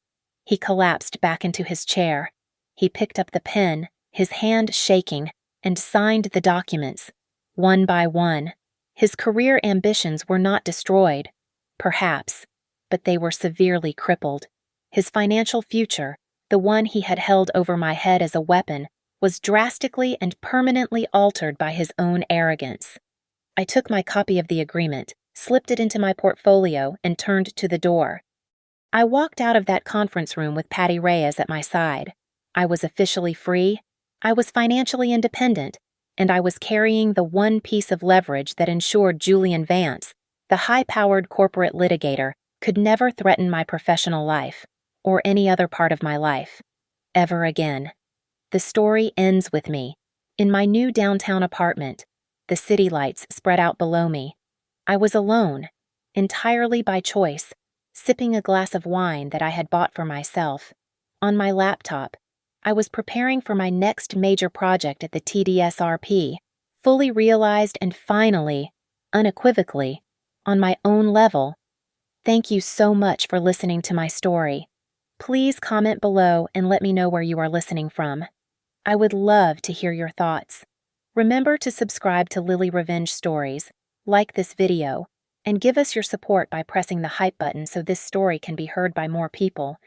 He collapsed back into his chair. He picked up the pen, his hand shaking, and signed the documents, one by one. His career ambitions were not destroyed, perhaps, but they were severely crippled. His financial future, the one he had held over my head as a weapon, was drastically and permanently altered by his own arrogance. I took my copy of the agreement, slipped it into my portfolio, and turned to the door. I walked out of that conference room with Patty Reyes at my side. I was officially free, I was financially independent, and I was carrying the one piece of leverage that ensured Julian Vance, the high-powered corporate litigator, could never threaten my professional life, or any other part of my life, ever again. The story ends with me, in my new downtown apartment, the city lights spread out below me. I was alone, entirely by choice, sipping a glass of wine that I had bought for myself. On my laptop, I was preparing for my next major project at the TDSRP, fully realized and finally, unequivocally, on my own level. Thank you so much for listening to my story. Please comment below and let me know where you are listening from. I would love to hear your thoughts. Remember to subscribe to Lily Revenge Stories, like this video, and give us your support by pressing the hype button so this story can be heard by more people.